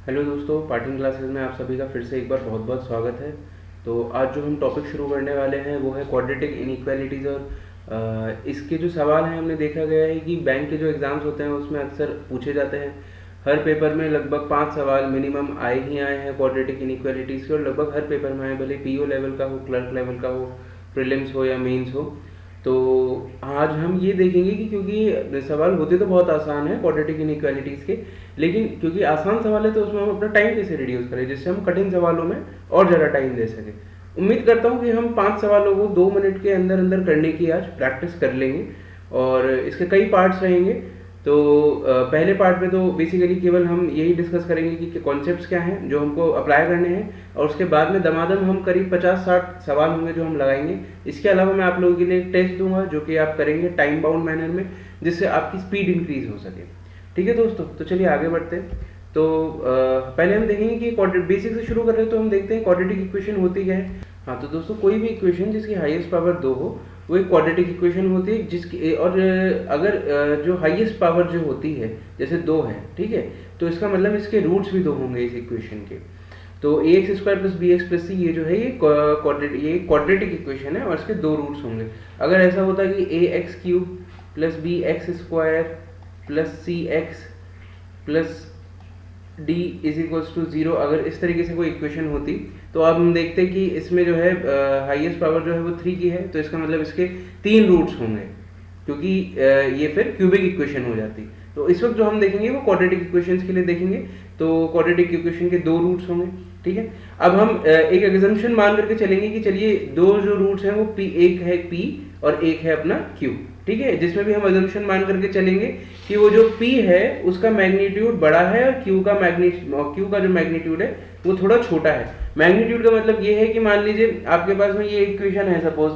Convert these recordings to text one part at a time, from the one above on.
Hello दोस्तों, parting classes में आप सभी का फिर से एक बार बहुत बहुत स्वागत है। तो आज जो हम टॉपिक शुरू करने वाले हैं वो है क्वाड्रेटिक इनइक्वालिटीज़। और इसके जो सवाल हैं हमने देखा गया है कि बैंक के जो एग्ज़ाम्स होते हैं उसमें अक्सर पूछे जाते हैं। हर पेपर में लगभग 5 सवाल मिनिमम आए ही आए हैं क्वाड्रेटिक इनइक्वालिटीज़ के, और लगभग हर पेपर में आए, भले पीओ लेवल का हो, क्लर्क लेवल का हो, प्रीलिम्स हो या मेंस हो। तो आज हम ये देखेंगे कि क्योंकि सवाल होते तो बहुत आसान है क्वाड्रेटिक इनइक्वालिटीज़ के, लेकिन क्योंकि आसान सवाल है तो उसमें हम अपना टाइम कैसे रिड्यूस करें जिससे हम कठिन सवालों में और ज़्यादा टाइम दे सकें। उम्मीद करता हूँ कि हम 5 सवालों को 2 मिनट के अंदर अंदर करने की आज प्रैक्टिस कर लेंगे, और इसके कई पार्ट्स रहेंगे। तो पहले पार्ट में तो बेसिकली केवल हम यही डिस्कस करेंगे कि कॉन्सेप्ट्स क्या हैं जो हमको अप्लाई करने हैं, और उसके बाद में दमादम हम करीब 50-60 सवाल होंगे जो हम लगाएंगे। इसके अलावा मैं आप लोगों के लिए एक टेस्ट दूंगा जो कि आप करेंगे टाइम बाउंड मैनर में, जिससे आपकी स्पीड इंक्रीज हो सके। ठीक है दोस्तों, तो चलिए आगे बढ़ते हैं। तो पहले हम देखेंगे कि बेसिक से शुरू कर रहे हैं, तो हम देखते हैं क्वाड्रेटिक इक्वेशन होती क्या है। हाँ, तो दोस्तों कोई भी इक्वेशन जिसकी हाईएस्ट पावर 2 हो वो एक क्वाड्रेटिक इक्वेशन होती है, जिसकी और अगर जो हाईएस्ट पावर जो होती है जैसे 2 है, ठीक है, तो इसका मतलब इसके रूट्स भी 2 होंगे इस इक्वेशन के। तो ax square plus b x plus c ये जो है ये क्वाड्रेटिक इक्वेशन है और इसके 2 रूट्स होंगे। अगर ऐसा होता कि a x cube plus b x square plus c x plus d is equals to 0, अगर इस तरीके से कोई इक्वेशन होती, तो अब हम देखते हैं कि इसमें जो है हाईएस्ट पावर जो है वो 3 की है, तो इसका मतलब इसके 3 रूट्स होंगे, क्योंकि ये फिर क्यूबिक इक्वेशन हो जाती। तो इस वक्त जो हम देखेंगे वो क्वाड्रेटिक इक्वेशंस के लिए देखेंगे। तो क्वाड्रेटिक इक्वेशन के 2 रूट्स होंगे, ठीक है। अब हम एक एग्जम्पशन मान करके चलेंगे कि चलिए 2 जो रूट्स हैं वो पी, एक है पी और एक है अपना क्यू, ठीक है, जिसमें भी हम अजम्पशन मान करके चलेंगे कि वो जो P है उसका मैग्नीट्यूड बड़ा है और Q का जो मैग्नीट्यूड है वो थोड़ा छोटा है। मैग्नीट्यूड का मतलब ये है कि मान लीजिए आपके पास में ये इक्वेशन है, सपोज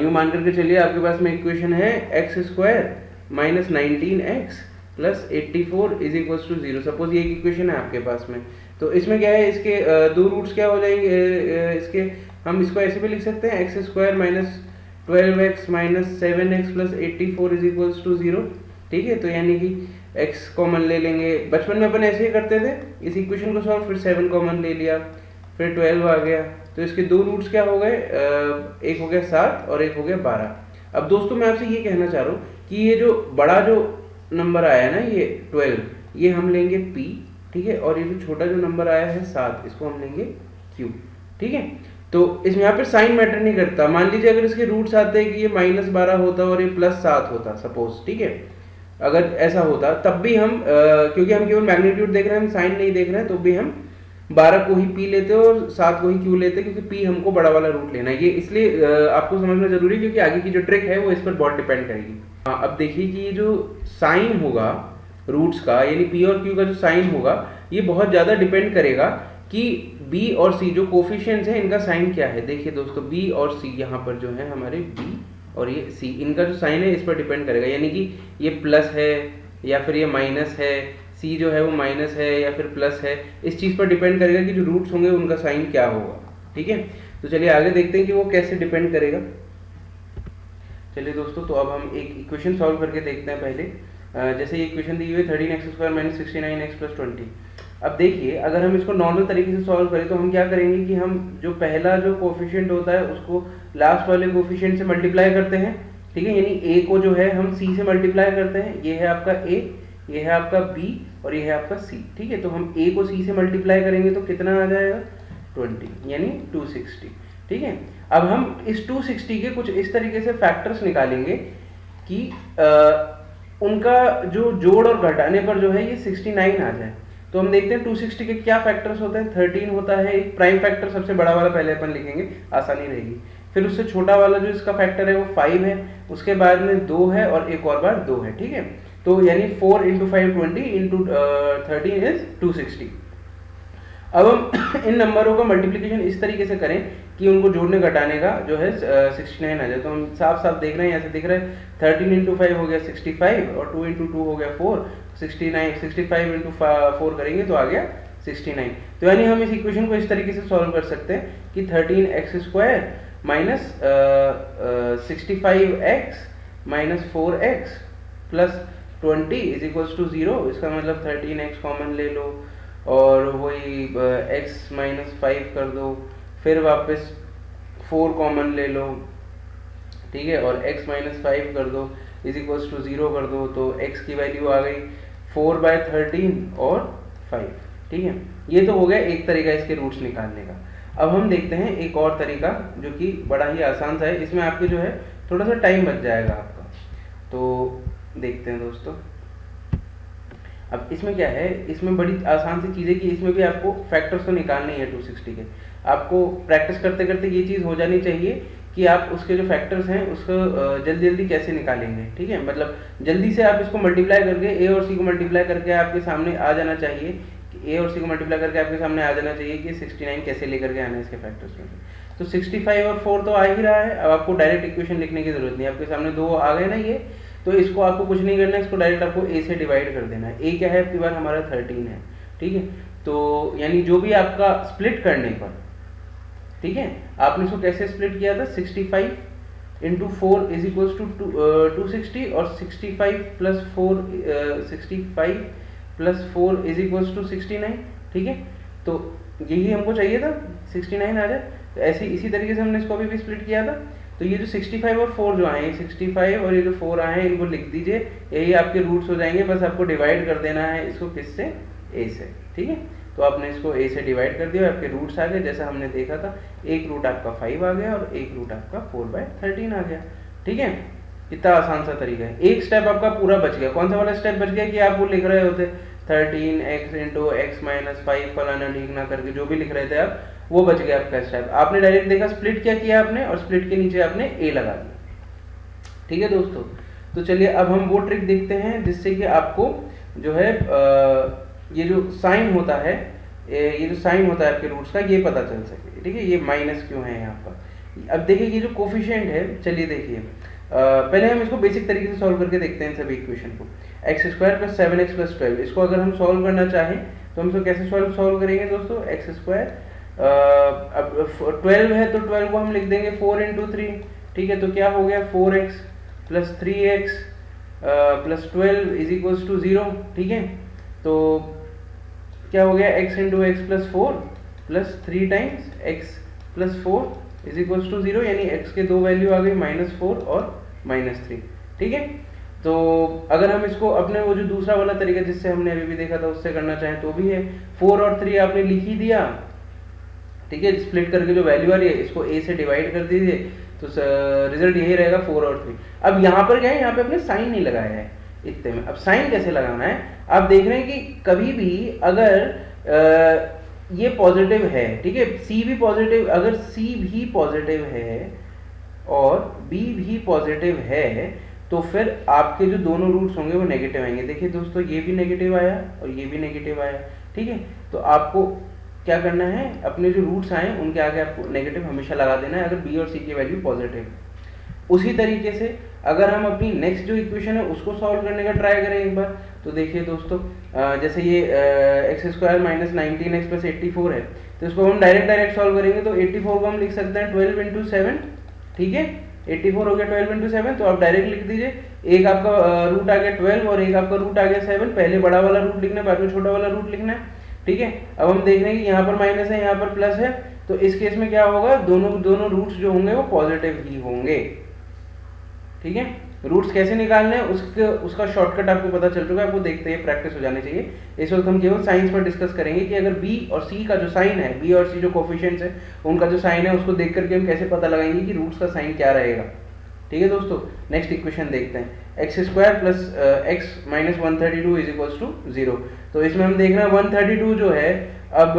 यूँ मान करके चलिए आपके पास में इक्वेशन है X square minus 19x plus 84 is equals to 0। Suppose ये एक इक्वेशन है आपके पास में, तो इसमें क्या है, इसके 2 रूट्स क्या हो जाएंगे, इसके हम इसको ऐसे भी लिख सकते हैं X square minus 12x minus 7x plus 84 is equals to 0, ठीक है। तो यानी कि x कॉमन ले लेंगे, बचपन में अपन ऐसे ही करते थे इस इक्वेशन को सॉल्व, फिर 7 कॉमन ले लिया, फिर 12 आ गया, तो इसके 2 रूट्स क्या हो गए, एक हो गया 7 और एक हो गया 12। अब दोस्तों मैं आपसे ये कहना चाह रहा हूँ कि ये जो बड़ा जो नंबर आया है ना ये 12, ये हम लेंगे p, ठीक है, और ये जो छोटा जो नंबर आया है 7, इसको हम लेंगे q, ठीक है। तो इसमें यहाँ पे साइन मैटर नहीं करता। मान लीजिए अगर इसके रूट्स आते हैं कि ये -12 होता और ये +7 होता सपोज, ठीक है, अगर ऐसा होता तब भी हम क्योंकि हम केवल मैग्नीट्यूड देख रहे हैं, हम साइन नहीं देख रहे हैं, तो भी हम 12 को ही पी लेते और 7 को ही क्यू लेते, क्योंकि पी हमको बड़ा वाला रूट लेना है। ये इसलिए आपको समझना जरूरी है, क्योंकि आगे की जो ट्रिक है वो इस पर बहुत डिपेंड करेगी। अब देखिए कि ये जो साइन होगा रूट्स का, यानी पी और क्यू का जो साइन होगा, ये बहुत ज़्यादा डिपेंड करेगा कि b और c जो कोफिशिएंट्स हैं इनका साइन क्या है। देखिए दोस्तों b और c यहाँ पर जो है हमारे b और ये c, इनका जो साइन है इस पर डिपेंड करेगा, यानी कि ये प्लस है या फिर ये माइनस है, c जो है वो माइनस है या फिर प्लस है, इस चीज़ पर डिपेंड करेगा कि जो रूट्स होंगे उनका साइन क्या होगा, ठीक है। तो चलिए आगे देखते हैं कि वो कैसे डिपेंड करेगा। चलिए दोस्तों, तो अब हम एक इक्वेशन सॉल्व करके देखते हैं। पहले जैसे ये इक्वेशन दी हुई है 13x square minus 69x plus 20। अब देखिए अगर हम इसको नॉर्मल तरीके से सॉल्व करें तो हम क्या करेंगे कि हम जो पहला जो कोफिशिएंट होता है उसको लास्ट वाले कोफिशिएंट से मल्टीप्लाई करते हैं, ठीक है, यानी a को जो है हम c से मल्टीप्लाई करते हैं। ये है आपका a, ये है आपका b और ये है आपका c, ठीक है। तो हम a को c से मल्टीप्लाई करेंगे तो कितना आ जाएगा 20, यानी 260, ठीक है। अब हम इस 260 के कुछ इस तरीके से फैक्टर्स निकालेंगे कि उनका जो जोड़ और घटाने पर जो है ये 69 आ जाए। तो हम देखते हैं 260 के क्या फैक्टर्स होते हैं। 13 होता है एक प्राइम फैक्टर, सबसे बड़ा वाला पहले अपन लिखेंगे, आसानी रहेगी। फिर उससे छोटा वाला जो इसका फैक्टर है वो 5 है, उसके बाद में 2 है और एक और बार 2 है, ठीक है। तो यानी 4 × 5 20 × 13 इज 260। अब हम इन नंबरों का मल्टीप्लिकेशन इस तरीके से करें कि उनको जोड़ने घटाने का जो है 69 आ जाए। तो हम साफ साफ देख रहे हैं, ऐसे दिख रहा है 13 × 5 हो गया 65 और 2 × 2 हो गया 4, 65 × 4 करेंगे तो आ गया 69। तो यानी हम इस इक्वेशन को इस तरीके से सॉल्व कर सकते हैं कि 13x square minus 65x minus 4x plus 20 is equals to 0, इसका मतलब 13x कॉमन ले लो और वही x माइनस 5 कर दो, फिर वापस 4 कॉमन ले लो, ठीक है, और x माइनस 5 कर दो इज इक्वल्स टू 0 कर दो, तो x की वैल्यू आ गई 4/13 और 5, ठीक है। ये तो हो गया एक तरीका इसके रूट्स निकालने का। अब हम देखते हैं एक और तरीका जो कि बड़ा ही आसान सा है, इसमें आपके जो है थोड़ा सा टाइम बच जाएगा आपका, तो देखते हैं दोस्तों। अब इसमें क्या है, इसमें बड़ी आसान सी चीज़ है कि इसमें भी आपको फैक्टर्स तो निकालने ही है 260 के। आपको प्रैक्टिस करते करते ये चीज़ हो जानी चाहिए कि आप उसके जो फैक्टर्स हैं उसको जल्दी जल्दी कैसे निकालेंगे, ठीक है। मतलब जल्दी से आप इसको मल्टीप्लाई करके ए और सी को मल्टीप्लाई करके आपके सामने आ जाना चाहिए, कि ए और सी को मल्टीप्लाई करके आपके सामने आ जाना चाहिए कि 69 कैसे लेकर के आना है इसके फैक्टर्स में से। तो 65 और 4 तो आ ही रहा है, अब आपको डायरेक्ट इक्वेशन लिखने की जरूरत नहीं, आपके सामने 2 आ गए ना ये, तो इसको आपको कुछ नहीं करना है, इसको डायरेक्ट आपको ए से डिवाइड कर देना है। ए क्या है आपकी बार हमारा 13 है, ठीक है। तो यानी जो भी आपका स्प्लिट करने पर, ठीक है, आपने इसको कैसे स्प्लिट किया था, 65 इंटू 4 इज इक्वल्स टू 260 और 65 plus 4 65 plus 4 is equals to 69, ठीक है। तो यही हमको चाहिए था 69 आ जाए, तो ऐसे इसी तरीके से हमने इसको अभी भी स्प्लिट किया था। तो ये जो 65 और 4 जो आए, 65 और ये जो 4 आए हैं इनको लिख दीजिए, यही आपके रूट्स हो जाएंगे, बस आपको डिवाइड कर देना है इसको किससे, ए से, ठीक है। तो आपने इसको ए से डिवाइड कर दिया, आपके रूट्स आ गए जैसा हमने देखा था, एक रूट आपका 5 आ गया और एक रूट आपका 4/13 आ गया, ठीक है। कितना आसान सा तरीका है, एक स्टेप आपका पूरा बच गया। कौन सा वाला स्टेप बच गया कि आप वो लिख रहे होते 13x इंटू x माइनस 5 फलाना ढीकना करके जो भी लिख रहे थे आप, वो बच गया आपका स्टेप। आपने डायरेक्ट देखा स्प्लिट क्या किया आपने, और स्प्लिट के नीचे आपने a लगा दिया, ठीक है दोस्तों। तो चलिए अब हम वो ट्रिक देखते हैं जिससे कि आपको जो है ये जो साइन होता है, ये जो साइन होता है आपके रूट्स का, ये पता चल सके, ठीक है। ये माइनस क्यों है यहाँ पर, अब देखिए ये जो कोफिशिएंट है, चलिए देखिए पहले हम इसको बेसिक तरीके से सॉल्व करके देखते हैं सभी इक्वेशन को। x² + 7x + 12, इसको अगर हम सॉल्व करना चाहें तो हम इसको कैसे सॉल्व करेंगे दोस्तों, x², अब 12 है तो 12 को हम लिख देंगे 4 × 3, ठीक है। तो क्या हो गया 4x + 3x + 12 is equals to 0, ठीक है। तो क्या हो गया x × x + 4 + 3 times x + 4 is equals to 0, यानी x के दो वैल्यू आ गई -4 और -3, ठीक है। तो अगर हम इसको अपने वो जो दूसरा वाला तरीका जिससे हमने अभी भी देखा था उससे करना चाहें तो भी है, 4 और 3 आपने लिख ही दिया, ठीक है। स्प्लिट करके जो वैल्यू आ रही है इसको a से डिवाइड कर दीजिए, तो रिजल्ट यही रहेगा 4 और 3। अब यहाँ पर क्या है, यहाँ पे अपने साइन नहीं लगाया है इतने में। अब साइन कैसे लगाना है, आप देख रहे हैं कि कभी भी अगर ये पॉजिटिव है, ठीक है, सी भी पॉजिटिव, अगर सी भी पॉजिटिव है और बी भी पॉजिटिव है तो फिर आपके जो दोनों रूट्स होंगे वो नेगेटिव आएंगे। देखिए दोस्तों ये भी नेगेटिव आया और ये भी नेगेटिव आया, ठीक है। तो आपको क्या करना है, अपने जो रूट्स आए उनके आगे आपको नेगेटिव हमेशा लगा देना है अगर बी और सी की वैल्यू पॉजिटिव है। उसी तरीके से अगर हम अपनी नेक्स्ट जो इक्वेशन है उसको सॉल्व करने का ट्राई करें एक बार, तो देखिए दोस्तों जैसे ये x² - 19x + 84 है, तो इसको हम डायरेक्ट सॉल्व करेंगे तो 84 को हम लिख सकते हैं 12 × 7, ठीक है। 84 हो गया 12 × 7, तो आप डायरेक्ट लिख दीजिए, एक आपका रूट आ गया 12 और एक आपका रूट आ गया 7, पहले बड़ा वाला रूट लिखना है बाद में छोटा वाला रूट लिखना है, ठीक है। अब हम देख रहे हैं कि यहाँ पर माइनस है यहाँ पर प्लस है, तो इस केस में क्या होगा, दोनों रूट्स जो होंगे वो पॉजिटिव ही होंगे, ठीक है। रूट्स कैसे निकालने हैं उसका शॉर्टकट आपको पता चल चुका है, आपको देखते हैं प्रैक्टिस हो जानी चाहिए। इस वक्त हम केवल साइंस पर डिस्कस करेंगे कि अगर बी और सी का जो साइन है, बी और सी जो कोफिशिएंट्स है उनका जो साइन है उसको देख करके हम कैसे पता लगाएंगे कि रूट्स का साइन क्या रहेगा, ठीक है दोस्तों। नेक्स्ट इक्वेशन देखते हैं, x² + x - 132 is equals to 0। तो इसमें हम देख रहे हैं 132 जो है, अब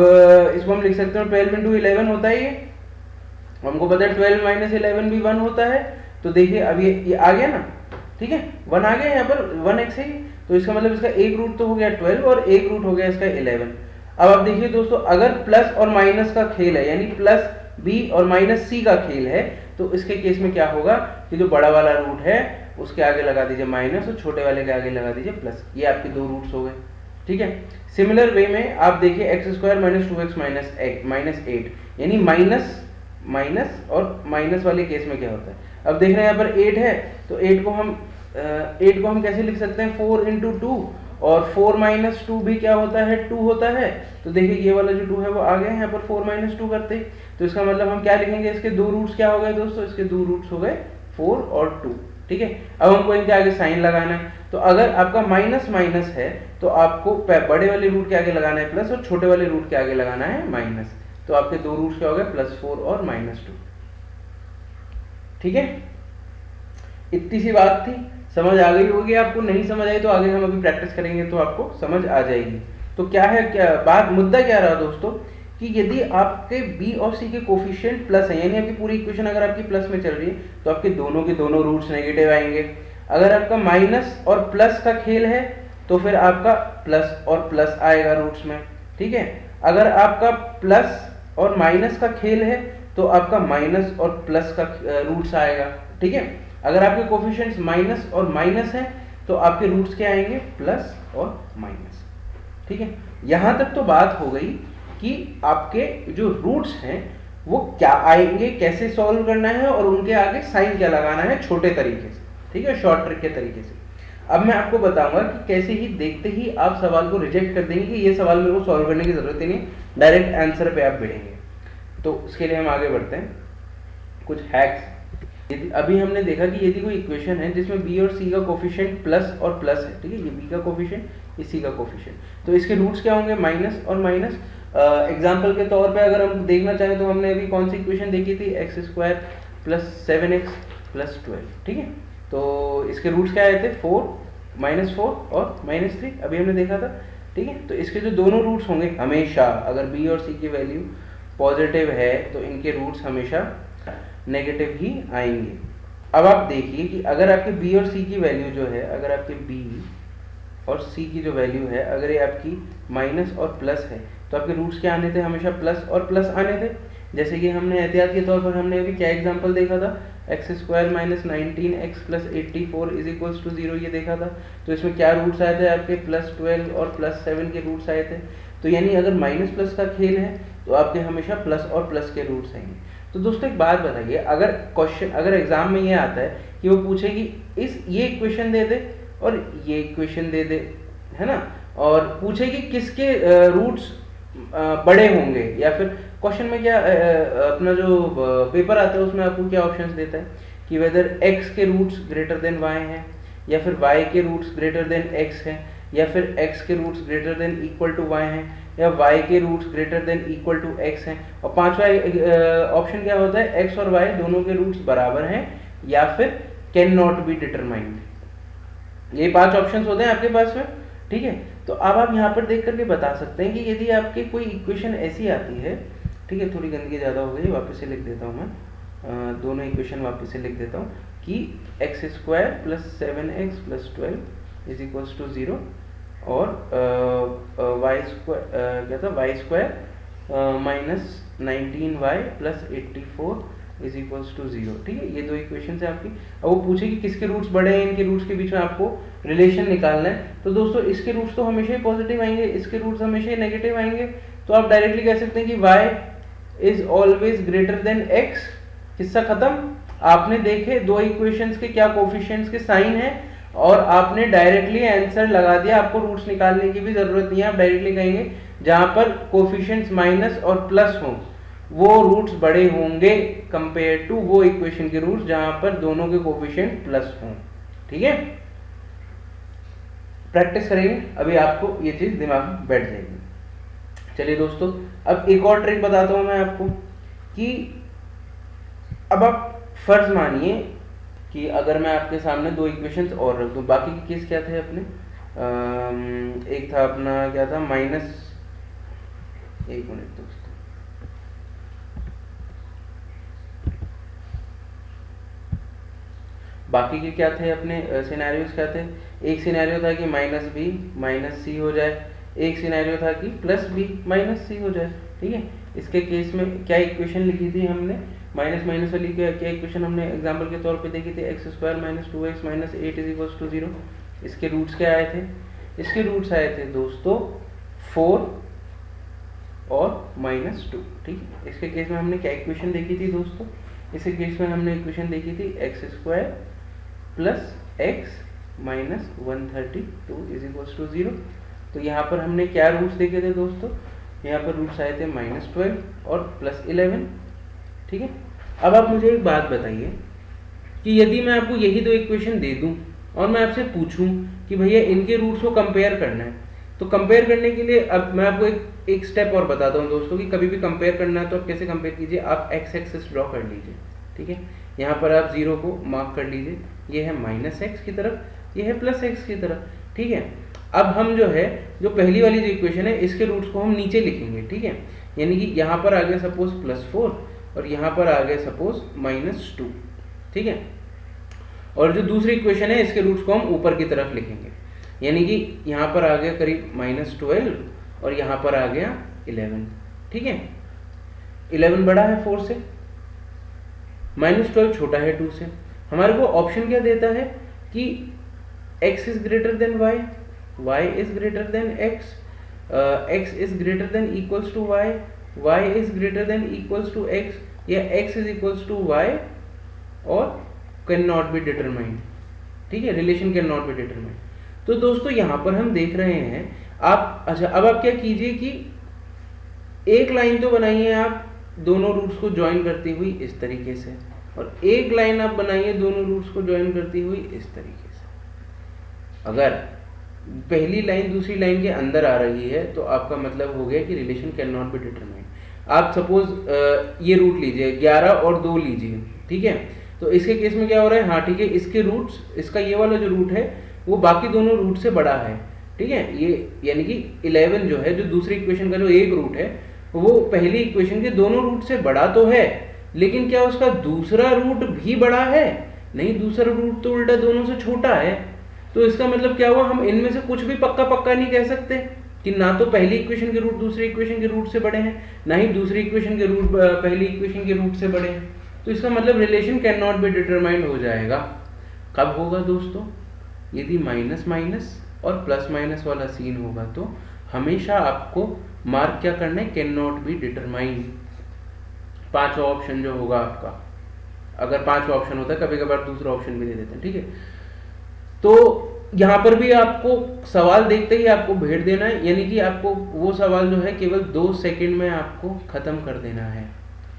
इसको हम लिख सकते हैं 12 × 11 होता है, ये हमको पता है 12 - 11 भी 1 होता है। तो देखिए अब ये आ गया ना, ठीक है, 1 आ गया यहाँ पर 1x है, तो इसका मतलब इसका एक रूट तो हो गया 12 और एक रूट हो गया इसका 11। अब आप देखिए दोस्तों अगर प्लस और माइनस का खेल है, यानी प्लस b और माइनस c का खेल है, तो इसके केस में क्या होगा कि जो बड़ा वाला रूट है उसके आगे लगा दीजिए माइनस और छोटे वाले के आगे लगा दीजिए प्लस, ये आपके दो रूट्स हो गए, ठीक है। सिमिलर वे में आप देखिए x² - 2x - 8, यानी माइनस और माइनस वाले केस में क्या होता है। अब देख रहे हैं यहाँ पर 8 है, तो 8 को हम 8 को हम कैसे लिख सकते हैं 4 इंटू 2, और 4 माइनस 2 भी क्या होता है 2 होता है। तो देखिए ये वाला जो 2 है वो आ गया यहाँ पर 4 माइनस 2 करते ही, तो इसका मतलब हम क्या लिखेंगे, इसके दो रूट्स क्या हो गए दोस्तों, इसके दो रूट्स हो गए 4 और 2। ठीक है, अब हमको इनके आगे साइन लगाना है, तो अगर आपका माइनस माइनस है तो आपको बड़े वाले रूट के आगे लगाना है प्लस और छोटे वाले रूट के आगे लगाना है माइनस। तो आपके दो रूट्स क्या हो गए +4 और -2। ठीक है, इतनी सी बात थी, समझ आ गई होगी आपको, नहीं समझ आई तो आगे हम अभी प्रैक्टिस करेंगे तो आपको समझ आ जाएगी। तो क्या है, क्या बात, मुद्दा क्या रहा दोस्तों कि यदि आपके b और c के कोफिशिएंट प्लस है, यानी आपकी पूरी इक्वेशन अगर आपकी प्लस में चल रही है तो आपके दोनों के दोनों रूट्स नेगेटिव आएंगे। अगर आपका माइनस और प्लस का खेल है तो फिर आपका प्लस और प्लस आएगा रूट्स में। ठीक है, अगर आपका प्लस और माइनस का खेल है तो आपका माइनस और प्लस का रूट्स आएगा। ठीक है, अगर आपके कोफिशिएंट्स माइनस और माइनस है तो आपके रूट्स क्या आएंगे प्लस और माइनस। ठीक है, यहां तक तो बात हो गई कि आपके जो रूट्स हैं वो क्या आएंगे, कैसे सॉल्व करना है और उनके आगे साइन क्या लगाना है छोटे तरीके से। ठीक है, शॉर्ट ट्रिक के तरीके से। अब मैं आपको बताऊंगा कि कैसे ही देखते ही आप सवाल को रिजेक्ट कर देंगे कि ये सवाल मेरे को सॉल्व करने की जरूरत ही नहीं, डायरेक्ट आंसर पे आप भिड़ेंगे। तो इसके लिए हम आगे बढ़ते हैं, कुछ हैक्स। यदि अभी हमने देखा कि यदि कोई इक्वेशन है जिसमें b और c का कोफिशिएंट प्लस और प्लस है, ठीक है, ये b का कोफिशिएंट, ये c का कोफिशिएंट, तो इसके रूट्स क्या होंगे माइनस और माइनस। एग्जाम्पल के तौर पे अगर हम देखना चाहें तो हमने अभी कौन सी इक्वेशन देखी थी, x² + 7x + 12। ठीक है, तो इसके रूट्स क्या आए थे 4, -4 और -3, अभी हमने देखा था। ठीक है, तो इसके जो दोनों रूट्स होंगे हमेशा, अगर b और c की वैल्यू पॉजिटिव है तो इनके रूट्स हमेशा नेगेटिव ही आएंगे। अब आप देखिए कि अगर आपके b और c की वैल्यू जो है, अगर आपके b और c की जो वैल्यू है अगर ये आपकी माइनस और प्लस है तो आपके रूट्स क्या आने थे, हमेशा प्लस और प्लस आने थे। जैसे कि हमने एहतियात के तौर पर हमने अभी क्या एग्जांपल देखा था, x² - 19x + 84 = 0, ये देखा था। तो इसमें क्या रूट्स आए थे आपके +12 और +7 के रूट्स आए थे। तो यानी अगर माइनस प्लस का खेल है तो आपके हमेशा प्लस और प्लस के रूट्स आएंगे। तो दोस्तों एक बात बताइए, अगर क्वेश्चन, अगर एग्जाम में ये आता है कि वो पूछे कि ये इक्वेशन दे दे और ये इक्वेशन दे दे, है ना, और पूछे कि किसके रूट्स बड़े होंगे, या फिर क्वेश्चन में क्या अपना जो पेपर आता है उसमें आपको क्या ऑप्शंस देता है कि वेदर x के रूट्स ग्रेटर देन y हैं, या फिर y के रूट्स ग्रेटर देन x हैं, या फिर x के roots greater than equal to y हैं, या y के roots greater than equal to x हैं, और पांचवा ऑप्शन क्या होता है x और y दोनों के रूट्स बराबर हैं या फिर कैन नॉट बी डिटरमाइंड। ये 5 ऑप्शंस होते हैं आपके पास में। ठीक है, तो अब आप यहाँ पर देख करके बता सकते हैं कि यदि आपकी कोई इक्वेशन ऐसी आती है, ठीक है, थोड़ी गंदगी ज़्यादा हो गई, वापस से लिख देता हूँ मैं, दोनों इक्वेशन वापस से लिख देता हूँ कि x² + 7x + 12 = 0 और y² क्या था, y² - 19y + 84 = 0। ठीक है, ये दो इक्वेशन है आपकी। अब वो पूछे कि किसके रूट्स बड़े हैं, इनके रूट्स के बीच में आपको रिलेशन निकालना है। तो दोस्तों इसके रूट्स तो हमेशा ही पॉजिटिव आएंगे, इसके रूट्स हमेशा ही नेगेटिव आएंगे। तो आप डायरेक्टली कह सकते हैं कि y is always greater than x। किस्सा खत्म। आपने देखे दो इक्वेशंस के क्या कोफिशिएंट्स के साइन है और आपने डायरेक्टली आंसर लगा दिया, आपको रूट्स निकालने की भी जरूरत नहीं है। आप डायरेक्टली कहेंगे जहां पर कोफिशिएंट्स माइनस और प्लस हो वो रूट्स बड़े होंगे कंपेयर टू वो इक्वेशन के रूट्स जहां पर दोनों के कोफिशिएंट प्लस हों। ठीक है, प्रैक्टिस करेंगे, अभी आपको ये चीज दिमाग में बैठ जाएगी। चलिए दोस्तों, अब एक और ट्रिक बताता हूं मैं आपको कि अब आप फर्ज मानिए कि अगर मैं आपके सामने दो इक्वेशंस और रख दूं, बाकी के केस क्या थे अपने, एक था अपना क्या था माइनस, एक मिनट दोस्तों, बाकी के क्या थे अपने सिनेरियोस क्या थे। एक सिनेरियो था कि -b - c हो जाए, एक सिनेरियो था कि +b - c हो जाए। ठीक है, इसके केस में क्या इक्वेशन लिखी थी हमने, माइनस माइनस वाली क्या इक्वेशन हमने एग्जांपल के तौर पे देखी थी, x² - 2x - 8 = 0। इसके रूट्स क्या आए थे, इसके रूट्स आए थे दोस्तों 4 और -2। ठीक है, इसके केस में हमने क्या इक्वेशन देखी थी दोस्तों, इसके केस में हमने इक्वेशन देखी थी x² + x minus 132 is equals to 0। तो यहाँ पर हमने क्या रूट्स देखे थे दोस्तों, यहाँ पर रूट्स आए थे -12 और +11, ठीक है। अब आप मुझे एक बात बताइए कि यदि मैं आपको यही दो इक्वेशन दे दूं और मैं आपसे पूछूं कि भैया इनके रूट्स को कंपेयर करना है, तो कंपेयर करने के लिए अब मैं आपको एक स्टेप और बताता हूं दोस्तों कि कभी भी कंपेयर करना है तो आप कैसे कंपेयर कीजिए, आप एक्स एक्सिस ड्रॉ कर लीजिए, ठीक है। यहाँ पर आप 0 को मार्क कर लीजिए, ये है -x की तरफ, ये है +x की तरफ, ठीक है। अब हम जो है जो पहली वाली जो इक्वेशन है इसके रूट्स को हम नीचे लिखेंगे, ठीक है। यानी कि यहाँ पर आ गया सपोज +4 और यहाँ पर आ गया सपोज -2, ठीक है। और जो दूसरी इक्वेशन है इसके रूट्स को हम ऊपर की तरफ लिखेंगे, यानी कि यहाँ पर आ गया करीब -12 और यहाँ पर आ गया 11, ठीक है। 11 बड़ा है 4 से, -12 छोटा है 2 से। हमारे को ऑप्शन क्या देता है कि x is greater than y is greater than x, x is greater than equals to y is greater than equals to x, या x is equals to y और कैन नॉट बी डिटरमाइंड, ठीक है, relation can not be determined. तो दोस्तों यहाँ पर हम देख रहे हैं आप, अच्छा अब आप क्या कीजिए कि एक लाइन तो बनाइए आप दोनों रूट्स को ज्वाइन करती हुई इस तरीके से, और एक लाइन आप बनाइए दोनों रूट्स को ज्वाइन करती हुई इस तरीके से। अगर पहली लाइन दूसरी लाइन के अंदर आ रही है तो आपका मतलब हो गया कि relation can not be determined. आप सपोज ये रूट लीजिए 11 और 2 लीजिए, ठीक है। तो इसके केस में क्या हो रहा है, हाँ ठीक है, इसके रूट्स, इसका ये वाला जो रूट है वो बाकी दोनों रूट से बड़ा है, ठीक है। ये यानी कि 11 जो है, जो दूसरी इक्वेशन का जो एक रूट है वो पहली इक्वेशन के दोनों रूट से बड़ा तो है, लेकिन क्या उसका दूसरा रूट भी बड़ा है? नहीं, दूसरा रूट तो उल्टा दोनों से छोटा है। तो इसका मतलब क्या हुआ, हम इनमें से कुछ भी पक्का नहीं कह सकते कि ना तो पहली इक्वेशन के रूट दूसरी इक्वेशन के रूट से बड़े हैं, ना ही दूसरी इक्वेशन के रूट पहली इक्वेशन के रूट से बड़े हैं। तो इसका मतलब relation can not be determined हो जाएगा। कब होगा दोस्तों? यदि माइनस माइनस और प्लस माइनस वाला सीन होगा तो हमेशा आपको मार्क क्या करना है, कैन नॉट बी डिटरमाइंड। पांचवा ऑप्शन जो होगा आपका, अगर पांचवा ऑप्शन होता है, कभी कभार दूसरा ऑप्शन भी दे देते हैं, ठीक है। तो यहाँ पर भी आपको सवाल देखते ही आपको भेड़ देना है, यानी कि आपको वो सवाल जो है केवल 2 सेकंड में आपको खत्म कर देना है,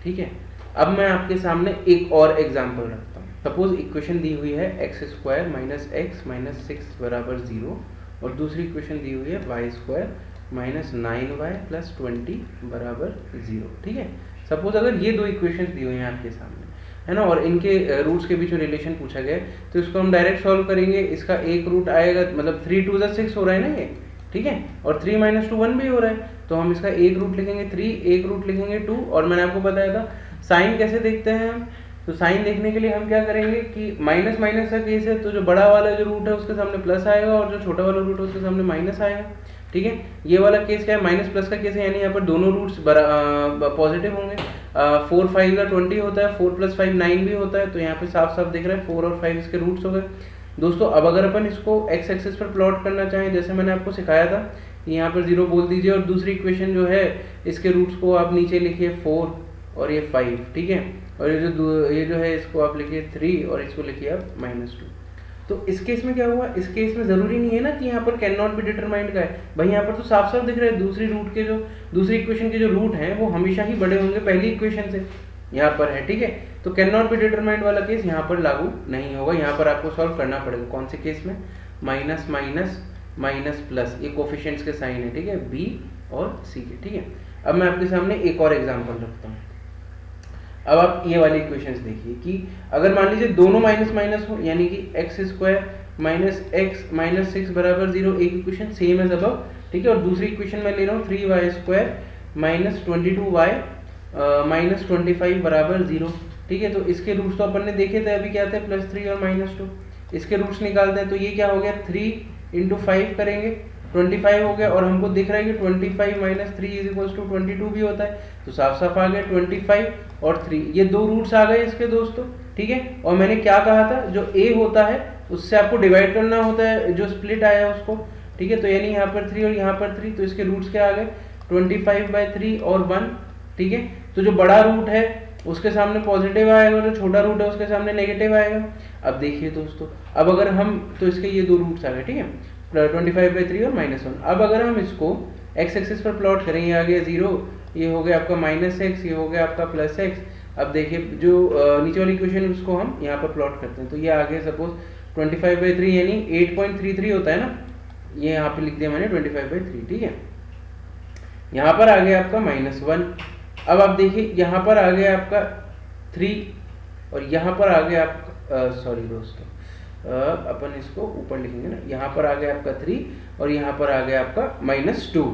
ठीक है। अब मैं आपके सामने एक और एग्जांपल रखता हूँ। सपोज इक्वेशन दी हुई है x² माइनस x माइनस 6 बराबर 0 और दूसरी इक्वेशन दी हुई है y² माइनस 9y प्लस 20 बराबर 0, ठीक है। सपोज अगर ये दो इक्वेशन दी हुई हैं आपके सामने, है ना, और इनके रूट्स के बीच में रिलेशन पूछा गया है, तो इसको हम डायरेक्ट सॉल्व करेंगे। इसका एक रूट आएगा, मतलब 3 2 6 हो रहा है ना ये, ठीक है, और 3 - 2 1 भी हो रहा है, तो हम इसका एक रूट लिखेंगे 3, एक रूट लिखेंगे 2। और मैंने आपको बताया था साइन कैसे देखते हैं हम, तो साइन देखने के लिए हम क्या करेंगे कि माइनस माइनस का केस है तो जो बड़ा वाला जो रूट है उसके सामने प्लस आएगा और जो छोटा वाला रूट है उसके सामने माइनस आएगा, ठीक है। ये वाला केस क्या है, माइनस प्लस का केस है, यानी यहाँ पर दोनों रूट्स पॉजिटिव होंगे। 4 5 का 20 होता है, 4 + 5 9 भी होता है, तो यहाँ पे साफ साफ दिख रहा है 4 और 5 इसके रूट्स हो गए दोस्तों। अब अगर अपन इसको एक्स एक्सिस पर प्लॉट करना चाहें, जैसे मैंने आपको सिखाया था, यहाँ पर 0 बोल दीजिए और दूसरी इक्वेशन जो है इसके रूट्स को आप नीचे लिखिए 4 और ये 5, ठीक है, और ये जो है इसको आप लिखिए 3 और इसको लिखिए आप -2। तो इस केस में क्या हुआ, इस केस में जरूरी नहीं है ना कि यहाँ पर कैन नॉट बी डिटरमाइंड का है भाई, यहाँ पर तो साफ साफ दिख रहा है दूसरी इक्वेशन के जो रूट हैं वो हमेशा ही बड़े होंगे पहली इक्वेशन से, यहाँ पर है, ठीक है। तो कैन नॉट बी डिटरमाइंड वाला केस यहाँ पर लागू नहीं होगा, यहाँ पर आपको सॉल्व करना पड़ेगा। कौन से केस में? माइनस माइनस माइनस प्लस, ये कोफिशिएंट्स के साइन है, ठीक है, बी और सी के, ठीक है। अब मैं आपके सामने एक और एग्जाम्पल रखता हूँ। अब आप ये वाली इक्वेशंस देखिए कि अगर मान लीजिए दोनों माइनस माइनस हो, यानी कि x² माइनस x माइनस 6 बराबर 0, एक इक्वेशन सेम एज अबव, ठीक है, और दूसरी इक्वेशन में ले रहा हूँ 3y² माइनस 22y माइनस 25 बराबर 0, ठीक है। तो इसके रूट्स तो अपन ने देखे थे अभी, क्या थे, +3 और -2। इसके रूट्स निकालते हैं तो ये क्या हो गया, 3 × 5 करेंगे 25 हो गया, और हमको दिख रहा है कि 25 - 3 = 22 भी होता है, तो साफ साफ आ गया 25 और 3, ये दो रूट्स आ गए इसके दोस्तों, ठीक है। और मैंने क्या कहा था, जो a होता है उससे आपको डिवाइड करना होता है, जो स्प्लिट आया है उसको, ठीक है। तो यानी यहाँ पर 3 और यहाँ पर 3, तो इसके रूट्स क्या आ गए, 25/3 और 1, ठीक है। तो जो बड़ा रूट है उसके सामने पॉजिटिव आएगा, जो छोटा रूट है उसके सामने नेगेटिव आएगा। अब देखिए दोस्तों, अब अगर हम, तो इसके ये दो रूट्स आ गए, ठीक है, 25/3 और -1। अब अगर हम इसको एक्स एक्सिस पर प्लॉट करें, ये आ गया 0, ये हो गया आपका -x, ये हो गया आपका +x। अब देखिए जो नीचे वाली इक्वेशन उसको हम यहाँ पर प्लॉट करते हैं, तो ये आ गया सपोज 25/3 यानी 8.33 होता है ना, ये यहाँ पे लिख दिया मैंने 25/3, ठीक है। यहाँ पर आ गया आपका -1। अब आप देखिए यहाँ पर आ गया आपका 3 और यहाँ पर आ गया आपका सॉरी दोस्तों, अपन इसको ऊपर लिखेंगे ना, यहाँ पर आ गया आपका 3 और यहाँ पर आ गया आपका -2,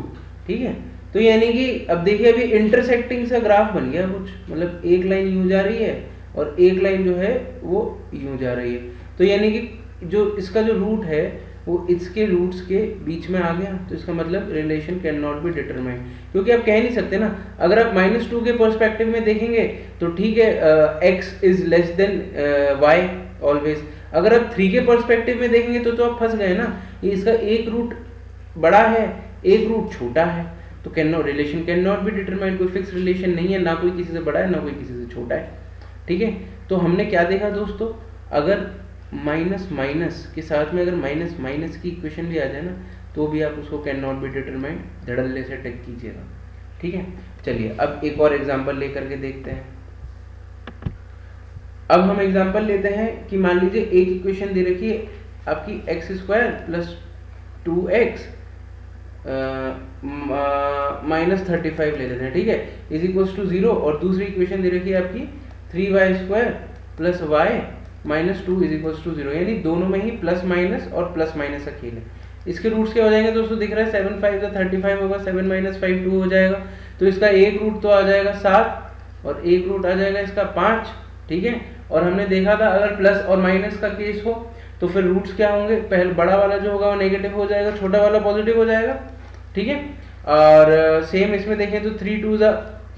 ठीक है। तो यानी कि अब देखिए अभी इंटरसेक्टिंग सा ग्राफ बन गया कुछ, मतलब एक लाइन यूं जा रही है और एक लाइन जो है वो यूं जा रही है। तो यानी कि जो इसका जो रूट है वो इसके रूट्स के बीच में आ गया, तो इसका मतलब relation can not be determined, क्योंकि आप कह नहीं सकते ना, अगर आप -2 के पर्सपेक्टिव में देखेंगे तो ठीक है, x is less than y always. अगर आप 3 के पर्सपेक्टिव में देखेंगे तो आप फंस गए ना, ये इसका एक रूट बड़ा है, एक रूट छोटा है, तो relation can not be determined, कोई फिक्स रिलेशन नहीं है, ना कोई किसी से बड़ा है ना कोई किसी से छोटा है, ठीक है। तो हमने क्या देखा दोस्तों, अगर माइनस माइनस के साथ में अगर माइनस माइनस की इक्वेशन भी आ जाए ना, तो भी आप उसको कैन नॉट बी डिटरमाइंड धड़ल्ले से टेक कीजिएगा, ठीक है। चलिए अब एक और एग्जांपल लेकर के देखते हैं। अब हम एग्जांपल लेते हैं कि मान लीजिए एक इक्वेशन दे रखी है आपकी x² + 2x -35 ले लेते हैं, ठीक है, = 0। और दूसरी इक्वेशन दे रखी है आपकी 3y² + y -2 = 0, यानी दोनों में ही प्लस माइनस और प्लस माइनस अकेले। इसके रूट्स क्या हो जाएंगे दोस्तों, दिख रहा है 7 5 का 35 होगा, 7 - 5 2 हो जाएगा, तो इसका एक रूट तो आ जाएगा 7 और एक रूट आ जाएगा इसका 5, ठीक है। और हमने देखा था अगर प्लस और माइनस का केस हो तो फिर रूट्स क्या होंगे, पहले बड़ा वाला जो होगा वो नेगेटिव हो जाएगा, छोटा वाला पॉजिटिव हो जाएगा, ठीक है। और सेम इसमें देखें तो 3 2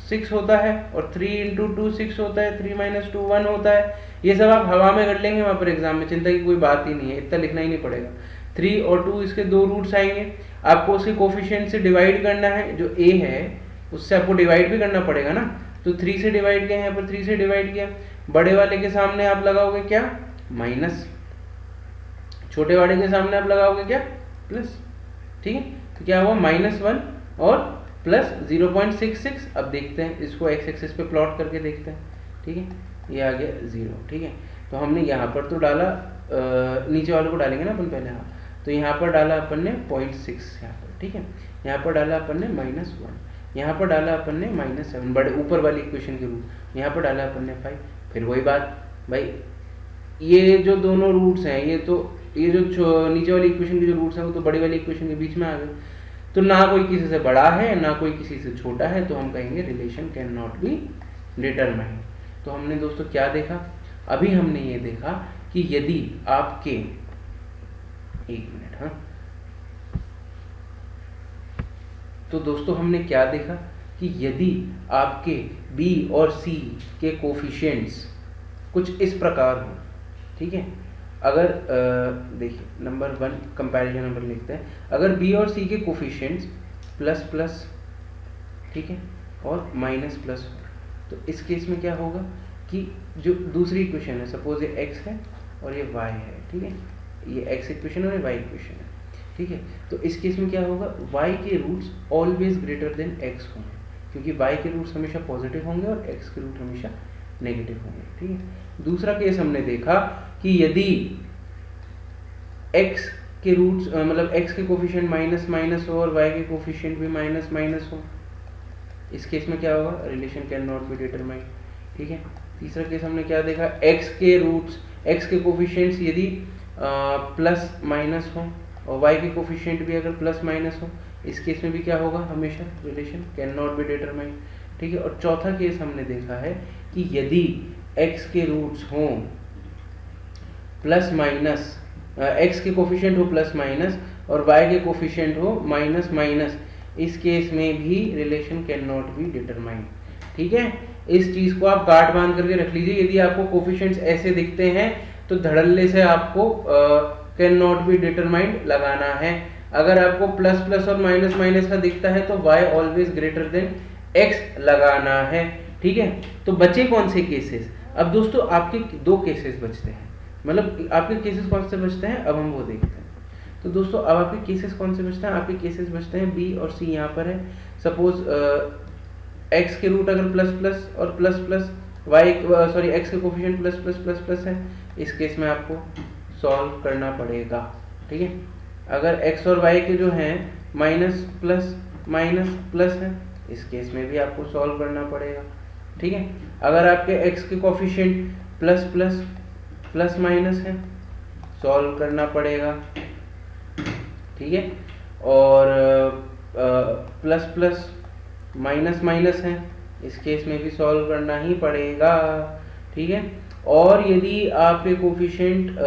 6 होता है और 3 × 2 6 होता है, 3 - 2 1 होता है। ये सब आप हवा में कर लेंगे वहाँ पर एग्जाम में, चिंता की कोई बात ही नहीं है, इतना लिखना ही नहीं पड़ेगा। 3 और 2 इसके दो रूट्स आएंगे, आपको उसके कोफिशिएंट से डिवाइड करना है, जो a है उससे आपको डिवाइड भी करना पड़ेगा ना, तो 3 से डिवाइड किया, यहाँ पर 3 से डिवाइड किया। बड़े वाले के सामने आप लगाओगे क्या, माइनस, छोटे वाले के सामने आप लगाओगे क्या, प्लस, ठीक है। तो क्या हुआ, -1 और प्लस 0.66। अब देखते हैं इसको x एक्सिस पे प्लॉट करके देखते हैं, ठीक है, ये आ गया 0, ठीक है। तो हमने यहाँ पर तो डाला, नीचे वाले को डालेंगे ना अपन पहले, हाँ, तो यहाँ पर डाला अपन ने 0.6 यहाँ पर, ठीक है, यहाँ पर डाला अपन ने -1, यहाँ पर डाला अपन ने -7, बड़े ऊपर वाली इक्वेशन के रूट, यहाँ पर डाला अपन ने 5। फिर वही बात भाई, ये जो दोनों रूट्स हैं, ये जो नीचे वाली इक्वेशन के जो रूट्स हैं वो तो बड़ी वाली इक्वेशन के बीच में आ गए, तो ना कोई किसी से बड़ा है ना कोई किसी से छोटा है, तो हम कहेंगे relation can not be determined. तो हमने दोस्तों क्या देखा, अभी हमने ये देखा कि यदि आपके, एक मिनट, हाँ, तो दोस्तों हमने क्या देखा कि यदि आपके b और c के कोफिशिएंट्स कुछ इस प्रकार हो, ठीक है, अगर देखिए नंबर 1 कंपैरिजन नंबर लिखते हैं, अगर b और c के कोफिशिएंट्स प्लस प्लस, ठीक है, और माइनस प्लस हो, तो इस केस में क्या होगा कि जो दूसरी इक्वेशन है, सपोज ये x है और ये y है, ठीक है, ये x इक्वेशन और ये y इक्वेशन है, ठीक है, तो इस केस में क्या होगा, y के roots always greater than x होंगे, क्योंकि y के रूट्स हमेशा पॉजिटिव होंगे और x के रूट हमेशा नेगेटिव होंगे, ठीक है। दूसरा केस हमने देखा कि यदि x के रूट्स मतलब x के कोफिशिएंट माइनस माइनस हो और y के कोफिशिएंट भी माइनस माइनस हो, इस केस में क्या होगा, relation can not be determined, ठीक है। तीसरा केस हमने क्या देखा, x के रूट्स, x के कोफिशिएंट्स यदि प्लस माइनस हो और y के कोफिशिएंट भी अगर प्लस माइनस हो, इस केस में भी क्या होगा, हमेशा relation can not be determined, ठीक है। और चौथा केस हमने देखा है कि यदि x के रूट्स हों प्लस माइनस, x के कोफिशिएंट हो प्लस माइनस और y के कोफिशिएंट हो माइनस माइनस, इस केस में भी relation can not be determined, ठीक है। इस चीज को आप गांठ बांध करके रख लीजिए, यदि आपको कोफिशिएंट्स ऐसे दिखते हैं तो धड़ल्ले से आपको कैन नॉट बी डिटरमाइंड लगाना है। अगर आपको प्लस प्लस और माइनस माइनस का दिखता है तो y always greater than x लगाना है, ठीक है। तो बचे कौन से केसेस? अब दोस्तों आपके दो केसेस बचते हैं, मतलब आपके केसेस कौन से बचते हैं अब हम वो देखते हैं। तो दोस्तों अब आपके केसेस कौन से बचते हैं? आपके केसेस बचते हैं बी और सी यहाँ पर है। सपोज एक्स के रूट अगर प्लस प्लस और plus plus y sorry x के coefficient plus plus plus plus है, इस केस में आपको सॉल्व करना पड़ेगा, ठीक है। अगर एक्स और वाई के जो हैं माइनस प्लस है, इस केस में भी आपको सॉल्व करना पड़ेगा, ठीक है। अगर आपके एक्स के coefficient plus plus plus minus है, सॉल्व करना पड़ेगा, ठीक है। और प्लस प्लस माइनस माइनस है, इस केस में भी सॉल्व करना ही पड़ेगा, ठीक है। और यदि आपके कोफिशिएंट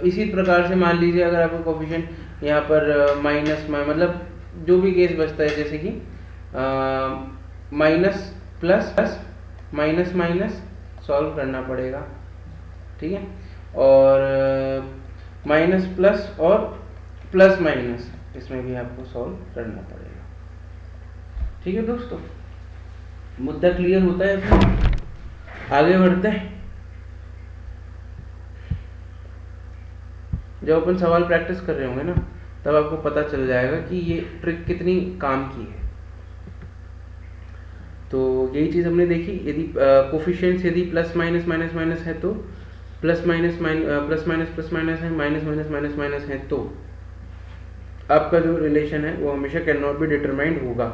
इसी प्रकार से मान लीजिए अगर आपका कोफिशिएंट यहाँ पर माइनस मतलब जो भी केस बचता है जैसे कि minus plus plus minus minus solve करना पड़ेगा, ठीक है। और माइनस प्लस और प्लस माइनस, इसमें भी आपको सॉल्व करना पड़ेगा, ठीक है दोस्तों। मुद्दा क्लियर होता है? फिर आगे बढ़ते हैं। जब अपन सवाल प्रैक्टिस कर रहे होंगे ना, तब आपको पता चल जाएगा कि ये ट्रिक कितनी काम की है। तो यही चीज़ हमने देखी, यदि कोफिशिएंट्स यदि प्लस माइनस माइनस माइनस है तो प्लस माइनस प्लस माइनस है, माइनस माइनस माइनस माइनस है, तो आपका जो रिलेशन है वो हमेशा कैन नॉट बी डिटरमाइंड होगा।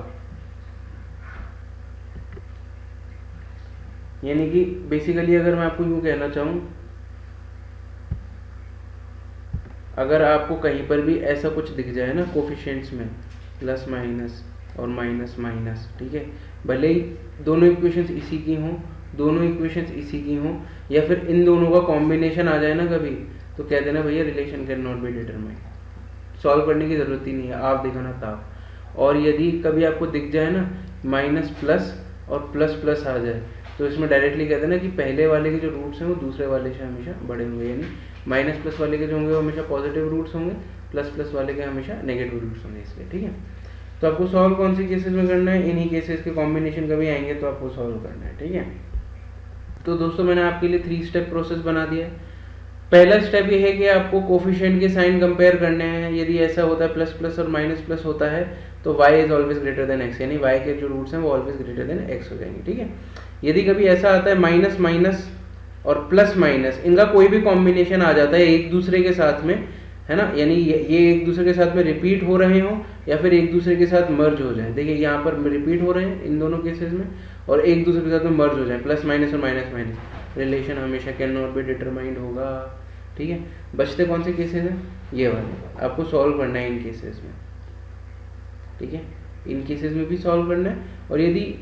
यानी कि बेसिकली अगर मैं आपको यूँ कहना चाहूँ, अगर आपको कहीं पर भी ऐसा कुछ दिख जाए ना कोफिशिएंट्स में प्लस माइनस और माइनस माइनस, ठीक है, भले ही दोनों इक्वेशंस इसी की हों, दोनों इक्वेशंस इसी की हों, या फिर इन दोनों का कॉम्बिनेशन आ जाए ना कभी, तो कह देना भैया relation can not be determined, solve करने की ज़रूरत ही नहीं है, आप दिखाना तब। और यदि कभी आपको दिख जाए ना माइनस प्लस और प्लस प्लस आ जाए, तो इसमें डायरेक्टली कहते हैं ना कि पहले वाले के जो रूट्स हैं वो दूसरे वाले से हमेशा बड़े होंगे, यानी माइनस प्लस वाले के जो होंगे वो हमेशा पॉजिटिव रूट्स होंगे, प्लस प्लस वाले के हमेशा नेगेटिव रूट्स होंगे, इसलिए, ठीक है। तो आपको सॉल्व कौन से केसेस में करना है? इन्हीं केसेस के कॉम्बिनेशन कभी आएंगे तो आपको सॉल्व करना है, ठीक है। तो दोस्तों मैंने आपके लिए 3 स्टेप प्रोसेस बना दिया है। पहला स्टेप ये है कि आपको कोफिशिएंट के साइन कंपेयर करने हैं। यदि ऐसा होता है प्लस प्लस और माइनस प्लस होता है तो y is always greater than x, यानी y के जो रूट्स हैं वो ऑलवेज ग्रेटर देन x हो जाएंगे, ठीक है। यदि कभी ऐसा आता है माइनस माइनस और प्लस माइनस, इनका कोई भी कॉम्बिनेशन आ जाता है एक दूसरे के साथ में, है ना, यानी ये एक दूसरे के साथ में रिपीट हो रहे हो या फिर एक दूसरे के साथ मर्ज हो जाए। देखिए यहाँ पर रिपीट हो रहे हैं इन दोनों केसेस में, और एक दूसरे के साथ में मर्ज हो जाए, प्लस माइनस और माइनस माइनस, रिलेशन हमेशा कैन नॉट बी डिटरमाइंड होगा, ठीक है। बचते कौन से केसेस हैं? ये वाले आपको सॉल्व करना है इन केसेस में, ठीक है, इन केसेस में भी सॉल्व करना है। और यदि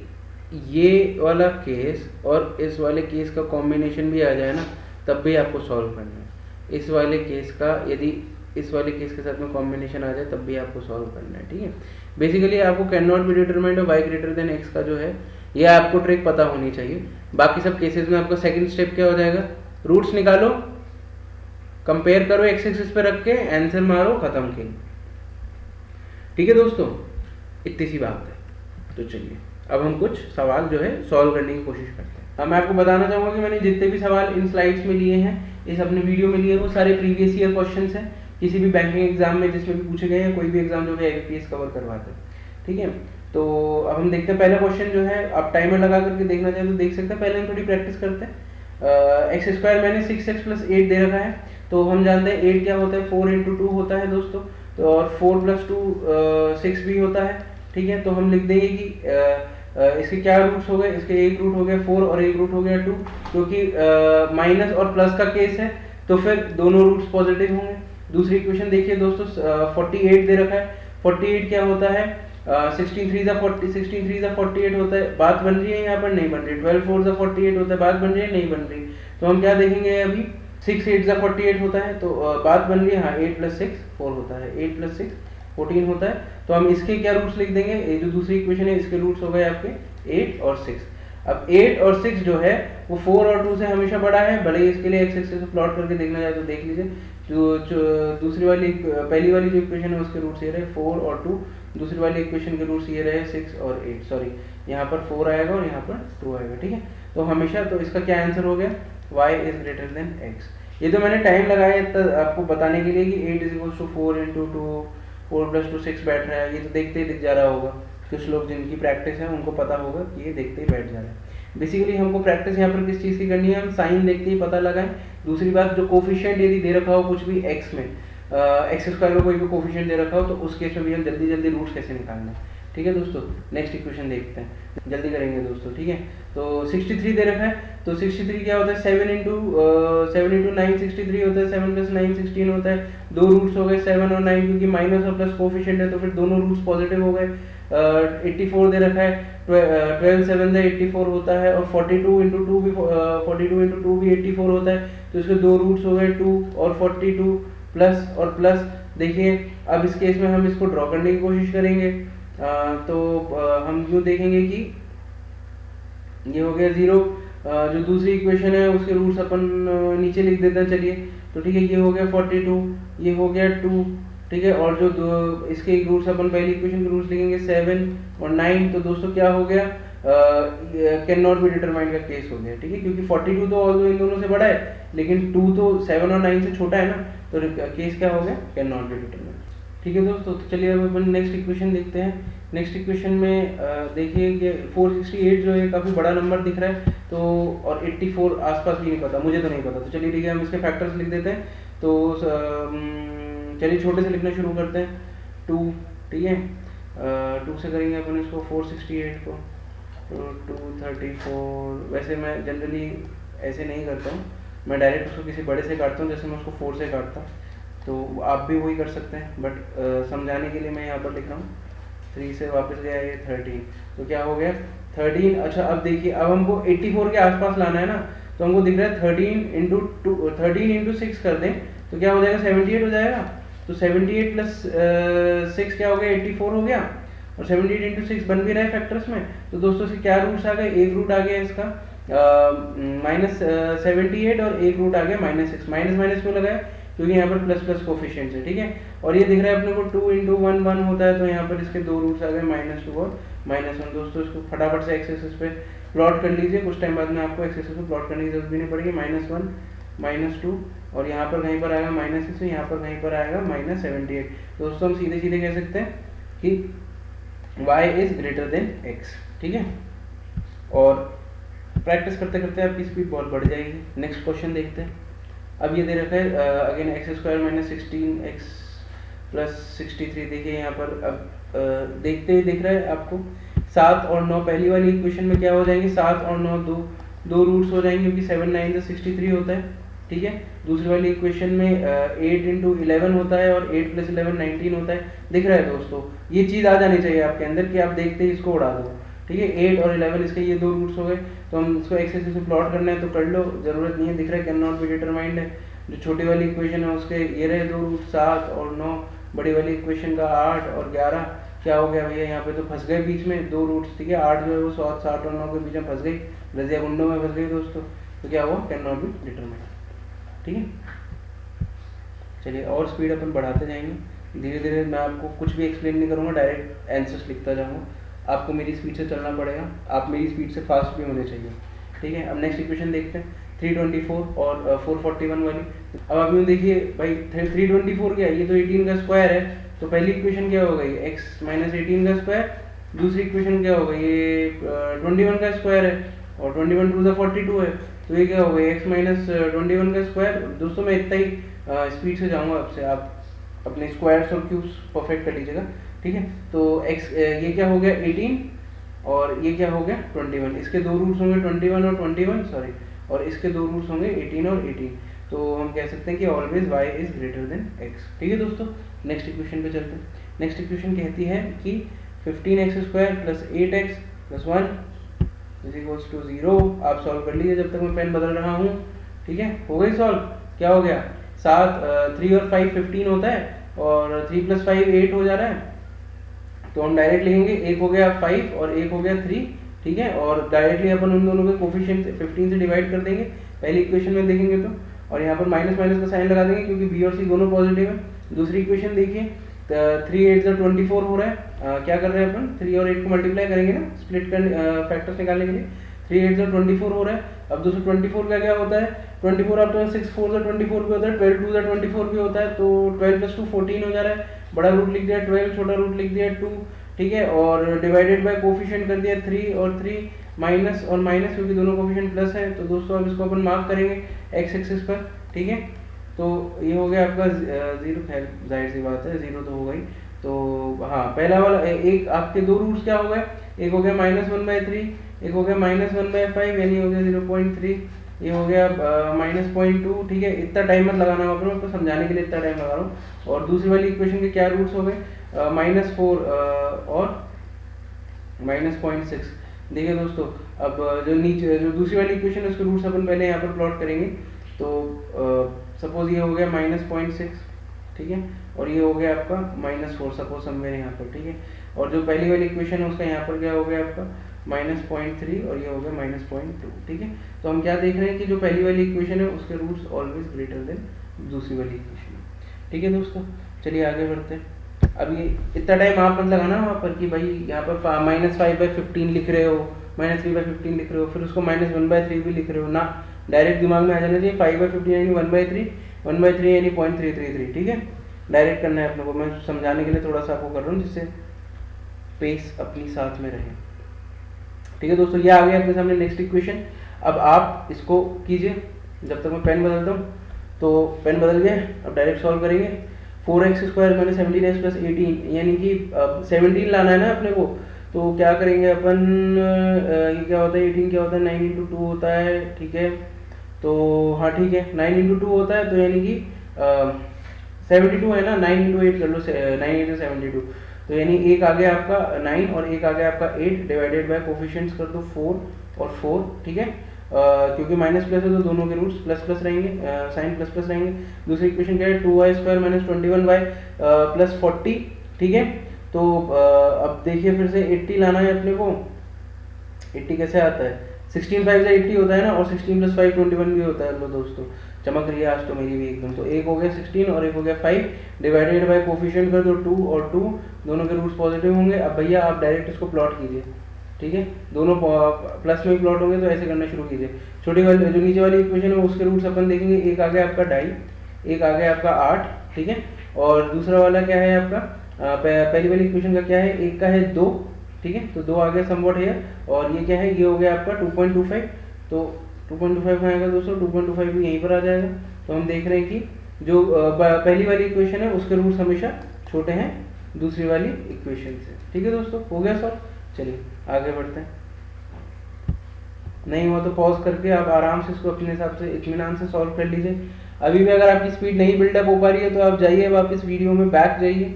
ये वाला केस और इस वाले केस का कॉम्बिनेशन भी आ जाए ना, तब भी आपको सॉल्व करना है। इस वाले केस का यदि इस वाले केस के साथ में कॉम्बिनेशन आ जाए तब भी आपको सॉल्व करना है, ठीक है। बेसिकली आपको कैन नॉट बी डिटरमाइंड और y ग्रेटर देन x का जो है ये आपको ट्रिक पता होनी चाहिए। बाकी सब केसेस में आपका सेकंड स्टेप क्या हो जाएगा? रूट्स निकालो, कंपेयर करो एक्स एक्सिस पे रख के, आंसर मारो, खत्म खेल, ठीक है दोस्तों, इतनी सी बात है। तो चलिए अब हम कुछ सवाल जो है सॉल्व करने की कोशिश करते हैं। अब मैं आपको बताना चाहूँगा कि मैंने जितने भी सवाल इन स्लाइड्स में लिए हैं, इस अपने वीडियो में लिए हैं, वो सारे प्रीवियस ईयर क्वेश्चंस हैं, किसी भी बैंकिंग एग्जाम में जिसमें भी पूछे गए हैं, कोई भी एग्जाम जो है IBPS कवर करवाते हैं, ठीक है। तो अब हम देखते हैं पहला क्वेश्चन जो है, आप टाइमर लगा करके देखना चाहें तो देख सकते हैं। पहले हम थोड़ी प्रैक्टिस करते हैं। एक्स स्क्वायर मैंने 6x + 8 दे रखा है, तो हम जानते हैं 8 क्या होता है, 4 × 2 होता है दोस्तों, तो और 4 + 2 6 भी होता है, ठीक है। तो हम लिख देंगे कि इसके क्या रूट्स हो गए, इसके एक रूट हो गया 4 और एक रूट हो गया 2, क्योंकि माइनस और प्लस का केस है तो फिर दोनों रूट्स पॉजिटिव होंगे। दूसरी इक्वेशन देखिए दोस्तों, 48 दे रखा है, 48 क्या होता है, 16 3 × 48 होता है, बात बन रही है यहाँ पर, नहीं बन रही। 12 4 × 48 होता है, बात बन रही है, नहीं बन रही। तो हम क्या देखेंगे अभी, 6 8 × 48 होता है, तो बात बन रही है, हाँ 8 + 6 4 होता है, 8 + 6 14 होता है। तो हम इसके क्या रूट्स लिख देंगे, ये जो दूसरी इक्वेशन है इसके रूट्स हो गए आपके 8 और 6। अब 8 और 6 जो है वो 4 और 2 से हमेशा बड़ा है, भले ही इसके लिए एक्स एक्सिस से प्लॉट करके देखना चाहे तो देख लीजिए। जो दूसरी वाली पहली वाली जो इक्वेशन है उसके रूट्स ये रहे 4 और 2 दूसरी वाली इक्वेशन के रूट्स ये रहे 6 और 8, सॉरी यहाँ पर 4 आएगा और यहाँ पर 2 आएगा, ठीक है। तो हमेशा तो इसका क्या आंसर हो गया, y is greater than x। ये तो मैंने टाइम लगाया आपको बताने के लिए कि 8 is equal to 4 into 2, 4 plus 2 6 बैठ रहा है, ये तो देखते ही दिख जा रहा होगा। कुछ लोग जिनकी प्रैक्टिस है उनको पता होगा कि ये देखते ही बैठ जा रहा है। बेसिकली हमको प्रैक्टिस यहाँ पर किस चीज़ की करनी है, हम साइन देखते ही पता लगाएं। दूसरी बात, जो कोफिशिएंट यदि दे रखा हो कुछ भी x में, एक्स स्क्वायर का कोई भी कोफिशिएंट दे रखा हो, तो उस केस में भी हम जल्दी जल्दी रूट्स कैसे निकालना है, ठीक है दोस्तों। नेक्स्ट इक्वेशन देखते हैं, जल्दी करेंगे दोस्तों, ठीक है। तो 63 दे रखा है, तो 63 क्या होता है, 7 इंटू 9 63 होता है, 7 प्लस 9 16 होता है। दो रूट्स हो गए 7 और 9, क्योंकि माइनस और प्लस कोफिशिएंट है तो फिर दोनों रूट्स पॉजिटिव हो गए। 84 दे रखा है, 12 7 से 84 होता है, और 42 इंटू 2 भी 42 इंटू 2 भी 84 होता है, तो इसके दो रूट्स हो गए 2 और 42 प्लस और प्लस। देखिए अब इस केस में हम इसको ड्रॉ करने की कोशिश करेंगे, हम यूँ देखेंगे कि ये हो गया 0। जो दूसरी इक्वेशन है उसके रूट्स अपन नीचे लिख देते हैं, चलिए। तो ठीक है, ये हो गया 42, ये हो गया 2, ठीक है। और जो इसके रूट्स अपन पहली इक्वेशन के रूट्स लिखेंगे 7 और 9, तो दोस्तों क्या हो गया, कैन नॉट बी डिटरमाइंड का केस हो गया, ठीक है। क्योंकि 42 तो ऑल्दो इन दोनों से बड़ा है, लेकिन 2 तो 7 और 9 से छोटा है ना, तो केस क्या हो गया, कैन नॉट बी डिटरमाइंड, ठीक है दोस्तों। तो चलिए अब अपन नेक्स्ट इक्वेशन देखते हैं। नेक्स्ट इक्वेशन में देखिए कि 468 जो है काफ़ी बड़ा नंबर दिख रहा है, तो और 84 आसपास भी नहीं पता, मुझे तो नहीं पता। तो चलिए ठीक है, हम इसके फैक्टर्स लिख देते हैं। तो चलिए छोटे से लिखना शुरू करते हैं, 2, ठीक है। 2 से करेंगे अपन इसको 468 को, तो 234। वैसे मैं जनरली ऐसे नहीं करता हूँ, मैं डायरेक्ट उसको किसी बड़े से काटता हूँ, जैसे मैं उसको 4 से काटता हूँ, तो आप भी वही कर सकते हैं। बट समझाने के लिए मैं यहाँ पर लिख रहा हूँ, 3 से वापस गया ये 13, तो क्या हो गया 13। अच्छा अब देखिए, अब हमको 84 के आसपास लाना है ना, तो हमको दिख रहा है 13 इंटू 6 कर दें तो क्या हो जाएगा, 78 हो जाएगा। तो 78 प्लस 6 क्या हो गया, 84 हो गया, और 78 इंटू 6 बन भी रहा है फैक्टर्स में। तो दोस्तों इसके क्या रूट्स आ गए, एक रूट आ गया इसका -78 और एक रूट आ गया -6। माइनस माइनस क्यों लगाया, क्योंकि यहाँ पर प्लस प्लस कोफिशिएंट्स है, ठीक है। और ये दिख रहा है अपने को 2 इंटू 1 1 होता है, तो यहाँ पर इसके दो रूट्स आ गए -2 और -1। दोस्तों इसको फटाफट से एक्स एक्सिस पे प्लॉट कर लीजिए, कुछ टाइम बाद में आपको एक्स एक्सिस पे प्लॉट करने की जरूरत भी नहीं पड़ेगी। -1 -2 और यहाँ पर कहीं पर आएगा -6, यहाँ पर कहीं पर आएगा -78। दोस्तों हम सीधे सीधे कह सकते हैं कि y is greater than x, ठीक है। और प्रैक्टिस करते करते आपकी स्पीड बहुत बढ़ जाएगी। नेक्स्ट क्वेश्चन देखते हैं। अब ये दे रखा है अगेन x² - 16x प्लस 63। देखिए यहाँ पर अब देखते ही दिख रहा है आपको 7 और 9 पहली वाली इक्वेशन में क्या हो जाएंगे, 7 और 9 दो रूट्स हो जाएंगे, क्योंकि 7 9 से 63 होता है, ठीक है। दूसरी वाली इक्वेशन में 8 इंटू 11 होता है, और 8 प्लस 11 19 होता है। दिख रहा है दोस्तों, ये चीज़ आ जानी चाहिए आपके अंदर कि आप देखते ही इसको उड़ा दो, ठीक है। 8 और 11 इसके ये दो रूट्स हो गए, तो हम इसको एक्स एक्सिस पे प्लॉट करना है तो कर लो, जरूरत नहीं है। दिख रहा है कैन नॉट बी डिटरमाइंड है। जो छोटी वाली इक्वेशन है उसके ये रहे दो रूट 7 और 9, बड़ी वाली इक्वेशन का 8 और 11। क्या हो गया भैया, यहाँ पे तो फंस गए बीच में दो रूट्स, ठीक है। 8 जो है वो 7 और 9 के बीच में फंस गई, रजिया गुंडों में फंस गई दोस्तों। तो क्या हुआ, कैन नॉट बी डिटरमाइंड, ठीक है। चलिए और स्पीड अपन बढ़ाते जाएंगे धीरे धीरे। मैं आपको कुछ भी एक्सप्लेन नहीं करूँगा, डायरेक्ट आंसर्स लिखता जाऊँगा। आपको मेरी स्पीड से चलना पड़ेगा, आप मेरी स्पीड से फास्ट भी होने चाहिए, ठीक है। अब नेक्स्ट इक्वेशन देखते हैं, 324 और 441 वाली। अब आप यूँ देखिए भाई, 324 क्या है, ये तो 18 का स्क्वायर है, तो पहली इक्वेशन क्या हो गई, x - 18 का स्क्वायर। दूसरी इक्वेशन क्या हो गई, ये 21 का स्क्वायर है, और 21 2 42 है, तो ये क्या हो गई, x - 21 का स्क्वायर। दोस्तों मैं इतना ही स्पीड से जाऊँगा आपसे, आप अपने स्क्वायर्स और क्यूब्स परफेक्ट कर लीजिएगा, ठीक है। तो x ये क्या हो गया 18, और ये क्या हो गया 21। इसके दो रूट्स होंगे 21 और 21, सॉरी, और इसके दो रूट्स होंगे 18 और 18। तो हम कह सकते हैं कि always y is greater than x, ठीक है दोस्तों। नेक्स्ट इक्वेशन पे चलते हैं। नेक्स्ट इक्वेशन कहती है कि 15x² plus 8x plus 1 is equals to 0। आप सॉल्व कर लीजिए जब तक मैं पेन बदल रहा हूँ, ठीक है। हो गई सॉल्व, क्या हो गया, 3 और 5 15 होता है, और 3 प्लस 5 8 हो जा रहा है। तो हम डायरेक्ट लिखेंगे, एक हो गया 5 और एक हो गया 3, ठीक है। और डायरेक्टली अपन उन दोनों के कोफिशिएंट 15 से डिवाइड कर देंगे पहली इक्वेशन में देखेंगे तो, और यहाँ पर माइनस माइनस का साइन लगा देंगे क्योंकि बी और सी दोनों पॉजिटिव है। दूसरी इक्वेशन देखिए, 3 8 24 हो रहा है, क्या कर रहे हैं अपन, 3 और 8 को मल्टीप्लाई करेंगे ना स्प्लिट कर फैक्टर्स निकालने के लिए। 3 8 से 24 हो रहा है। अब दोस्तों 24 का क्या होता है, 24 आप 6 4 से 24 भी होता है, 12 2 से 24 भी होता है, तो 12 + 2 14 हो जा रहा है। बड़ा रूट लिख दिया 12, छोटा रूट लिख दिया 2, ठीक है, और डिवाइडेड बाय कोफिशिएंट कर दिया 3 और 3, माइनस और माइनस क्योंकि दोनों कोफिशिएंट प्लस है। तो दोस्तों अब इसको अपन मार्क करेंगे एक्स एक्सिस पर, ठीक है। तो ये हो गया आपका 0, खैर जाहिर सी बात है 0 तो हो गई। तो हाँ, पहला वाला एक आपके दो रूट्स क्या हो गए, एक हो गया -1/3, एक हो गया -1/5, यानी हो गया 0.3, ये हो गया -0.2, ठीक है। इतना टाइम मत लगाना है, मैं आपको समझाने के लिए इतना टाइम लगा रहा हूँ। और दूसरी वाली इक्वेशन के क्या रूट्स हो गए, -4 और -0.6। देखिए दोस्तों, अब जो नीचे जो दूसरी वाली इक्वेशन है उसके रूट्स अपन पहले यहाँ पर प्लॉट करेंगे। तो सपोज ये हो गया -0.6, ठीक है, और ये हो गया आपका -4 सपोज समवेयर यहाँ पर, ठीक है। और जो पहली वाली इक्वेशन है उसका यहाँ पर क्या हो गया आपका -0.3 और ये हो गया -0.2, ठीक है। तो हम क्या देख रहे हैं कि जो पहली वाली इक्वेशन है उसके रूट्स ऑलवेज ग्रेटर देन दूसरी वाली इक्वेशन, ठीक है दोस्तों। चलिए आगे बढ़ते हैं। अब ये इतना टाइम आप मत लगाना वहाँ पर कि भाई यहाँ पर -5/15 लिख रहे हो, -3/15 लिख रहे हो, फिर उसको -1/3 भी लिख रहे हो ना, डायरेक्ट दिमाग में आ जाना चाहिए 5/15 यानी 1/3, 1/3 यानी 0.333, ठीक है। डायरेक्ट करना है अपने को, मैं समझाने के लिए थोड़ा सा आपको कर रहा हूँ जिससे पेस अपनी साथ में रहे, ठीक है दोस्तों। ये आ गया अपने सामने नेक्स्ट इक्वेशन। अब आप इसको कीजिए, जब तक मैं पेन बदलता हूँ। तो पेन बदल गया, अब डायरेक्ट सॉल्व करेंगे। 4x² - 17x + 18 यानी कि 17 लाना है ना अपने को। तो क्या करेंगे अपन, ये क्या होता है 18 क्या होता है 9 × 2 होता है, ठीक है। तो हाँ ठीक है 9 × 2 होता है, तो यानी कि 72 है ना, 9 × 8 कर लो, 9 × 72, तो यानी एक आ गया आपका 9 और एक आ गया आपका 8, डिवाइडेड बाय कोफिशिएंट्स कर दो 4 और 4, ठीक है। क्योंकि माइनस प्लस है तो दोनों के रूट्स प्लस प्लस रहेंगे, साइन प्लस प्लस रहेंगे। दूसरी इक्वेशन क्या है 2y² - 21y + 40, ठीक है। तो अब देखिए फिर से 80 लाना है अपने को। 80 कैसे आता है, 16 5 से 80 होता है ना, और 16 + 5 21 भी होता है। लो दोस्तों चमक रही है आज तो मेरी भी एकदम। तो एक हो गया 16 और एक हो गया 5, डिवाइडेड बाय कोफिशिएंट कर दो 2 और 2, दोनों के रूट्स पॉजिटिव होंगे। अब भैया आप डायरेक्ट इसको प्लॉट कीजिए, ठीक है, दोनों प्लस में प्लॉट होंगे, तो ऐसे करना शुरू कीजिए। छोटी वाली जो नीचे वाली इक्वेशन है उसके रूट्स अपन देखेंगे, एक आ गया आपका 2.5, एक आ गया आपका 8, ठीक है। और दूसरा वाला क्या है आपका, पहली वाली इक्वेशन का क्या है, एक का है 2, ठीक है, तो 2 आ गया समवॉट है। और ये क्या है, ये हो गया आपका 2.25, तो 2.25 आएगा दोस्तों, 2.25 भी यहीं पर आ जाएगा। तो हम देख रहे हैं कि जो पहली वाली इक्वेशन है उसके रूट्स हमेशा छोटे हैं दूसरी वाली इक्वेशन से, ठीक है दोस्तों। हो गया सॉल्व, चलिए आगे बढ़ते हैं। नहीं हुआ तो पॉज करके आप आराम से इसको अपने हिसाब से इत्मीनान से सॉल्व कर लीजिए। अभी भी अगर आपकी स्पीड नहीं बिल्डअप हो पा रही है तो आप जाइए वापस वीडियो में, बैक जाइए,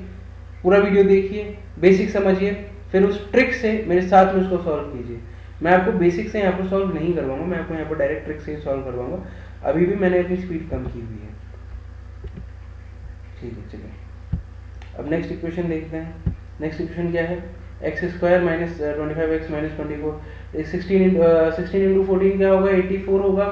पूरा वीडियो देखिए, बेसिक समझिए, फिर उस ट्रिक से मेरे साथ में उसको सॉल्व कीजिए। मैं आपको बेसिक से यहाँ पर सॉल्व नहीं करवाऊंगा, मैं आपको यहाँ पर डायरेक्ट ट्रिक से ही सॉल्व करवाऊंगा। अभी भी मैंने अपनी स्पीड कम की हुई है, ठीक है। चलिए अब नेक्स्ट इक्वेशन देखते हैं। नेक्स्ट इक्वेशन क्या है, x² - 25x - 24, 16 × 14 क्या होगा 84 होगा।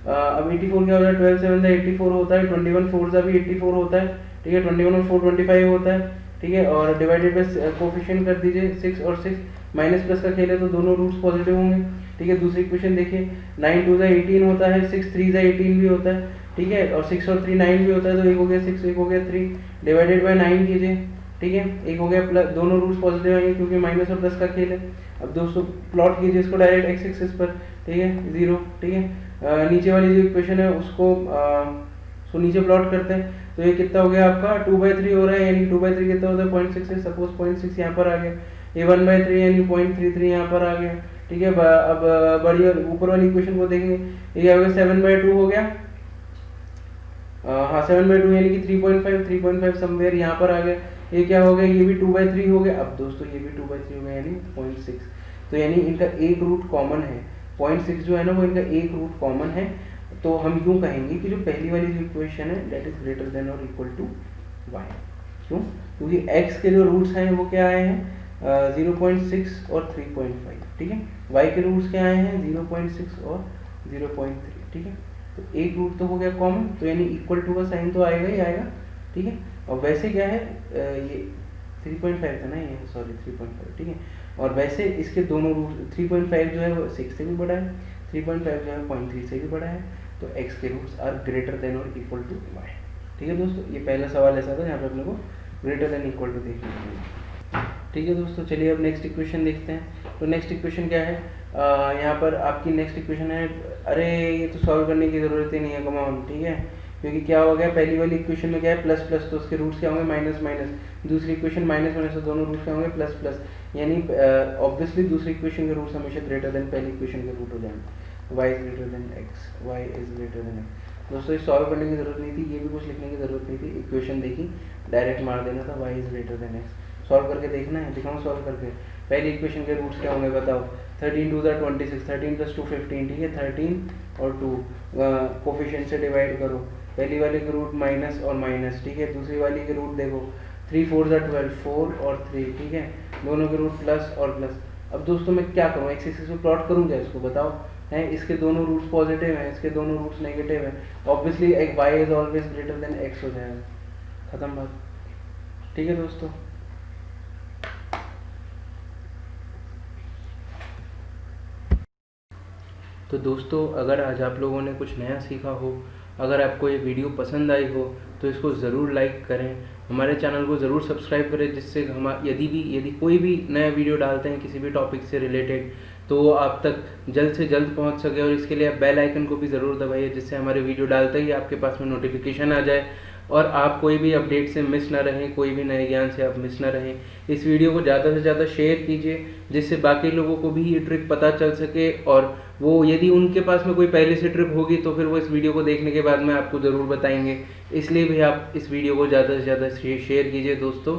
अब 84 क्या होता है, 12 7 84 होता है, 21 4 भी 84 होता है, ठीक है। 21 और 4 25 होता है, ठीक है। और डिवाइडेड बाय कोफिशिएंट कर दीजिए 6 और 6, माइनस प्लस का खेल है तो दोनों रूट्स पॉजिटिव होंगे, ठीक है। दूसरी इक्वेशन देखिए 9 2 18 होता है, 6 3 18 भी होता है, ठीक है। और 6 और 3 9 भी होता है, तो एक हो गया 6 एक हो गया 3, डिवाइडेड बाय 9 कीजिए, ठीक है। एक हो गया प्लस, दोनों रूट्स पॉजिटिव आएंगे क्योंकि माइनस और प्लस का खेल है। अब दोस्तों प्लॉट कीजिए इसको डायरेक्ट एक्स एक्सिस पर, ठीक है, 0, ठीक है। नीचे वाली जो इक्वेशन है उसको नीचे प्लॉट करते हैं। तो ये कितना हो गया आपका 2/3 हो रहा है, यानी 2/3 कितना होता है 0.6 है, सपोज 0.6 यहाँ पर आ गया। ये 1/3 यानी 0.33 यहाँ पर आ गया, ठीक है। अब बड़ी ऊपर वाली इक्वेशन को देखेंगे, ये हो गया 7/2 हो गया, हाँ 7/2 यानी कि 3.5 समवेयर यहाँ पर आ गया। ये क्या हो गया, ये भी 2/3 हो गया। अब दोस्तों ये भी 2/3 हो गया यानी 0.6, तो यानी इनका एक रूट कॉमन है। 0.6 जो है ना वो इनका एक रूट कॉमन है। तो हम यूँ कहेंगे कि जो पहली वाली जो इक्वेशन है दैट इज ग्रेटर देन और इक्वल टू y। क्यों, क्योंकि x के जो रूट्स हैं वो क्या आए हैं 0.6 और 3.5, ठीक है। y के रूट्स क्या आए हैं 0.6 और 0.3, ठीक है। तो एक रूट तो हो गया कॉमन, तो यानी इक्वल टू का साइन तो आएगा ही आएगा, ठीक है। और वैसे क्या है ये 3.5 था ना ये, सॉरी 3.5, ठीक है। और वैसे इसके दोनों रूट 3.5 जो है वो 6 से भी बड़ा है, 3.5 जो है 0.3 से भी बड़ा है, तो x के रूट्स आर ग्रेटर देन और इक्वल टू y। ठीक है दोस्तों, ये पहला सवाल ऐसा था जहाँ पे अपने को ग्रेटर देन इक्वल टू देखने को मिला। ठीक है दोस्तों, चलिए अब नेक्स्ट इक्वेशन देखते हैं। तो नेक्स्ट इक्वेशन क्या है, यहाँ पर आपकी नेक्स्ट इक्वेशन है, अरे ये तो सॉल्व करने की ज़रूरत ही नहीं है, कम ऑन, ठीक है। क्योंकि क्या हो गया, पहली वाली इक्वेशन में क्या है प्लस प्लस, तो उसके रूट्स क्या होंगे माइनस माइनस, दूसरी इक्वेशन माइनस माइनस, तो दोनों रूट्स क्या होंगे प्लस प्लस, यानी ऑब्वियसली दूसरी इक्वेशन के रूट्स हमेशा ग्रेटर देन पहली इक्वेशन के रूट हो जाएंगे। y is greater than x, y is greater than x। दोस्तों ये सॉल्व करने की ज़रूरत नहीं थी, ये भी कुछ लिखने की ज़रूरत नहीं थी, इक्वेशन देखी डायरेक्ट मार देना था, y is greater than x। Solve करके देखना है, दिखाऊँ सॉल्व करके। पहली इक्वेशन के रूट्स क्या होंगे बताओ, 13 2 26, 13 + 2 15, ठीक है, 13 और 2 कोफिशिएंट से डिवाइड करो। पहली वाले के रूट माइनस और माइनस, ठीक है, दूसरी वाली के रूट देखो 3 4 12, 4 और 3, ठीक है, दोनों के रूट प्लस और प्लस। अब दोस्तों मैं क्या करूँ, एक्स एक्सिस पे प्लॉट करूँ क्या इसको बताओ, हैं, इसके दोनों रूट्स पॉजिटिव हैं, इसके दोनों रूट्स नेगेटिव हैं, ऑब्वियसली एक y is always greater than x हो जाएगा, खत्म बात। ठीक है दोस्तों, तो दोस्तों अगर आज आप लोगों ने कुछ नया सीखा हो, अगर आपको ये वीडियो पसंद आई हो तो इसको ज़रूर लाइक करें, हमारे चैनल को ज़रूर सब्सक्राइब करें, जिससे हम यदि कोई भी नया वीडियो डालते हैं किसी भी टॉपिक से रिलेटेड तो वो आप तक जल्द से जल्द पहुंच सके। और इसके लिए आप बेल आइकन को भी ज़रूर दबाइए, जिससे हमारे वीडियो डालते ही आपके पास में नोटिफिकेशन आ जाए और आप कोई भी अपडेट से मिस ना रहें, कोई भी नए ज्ञान से आप मिस ना रहें। इस वीडियो को ज़्यादा से ज़्यादा शेयर कीजिए, जिससे बाकी लोगों को भी ये ट्रिक पता चल सके, और वो यदि उनके पास में कोई पहले से ट्रिक होगी तो फिर वो इस वीडियो को देखने के बाद में आपको ज़रूर बताएंगे। इसलिए भी आप इस वीडियो को ज़्यादा से ज़्यादा शेयर कीजिए दोस्तों।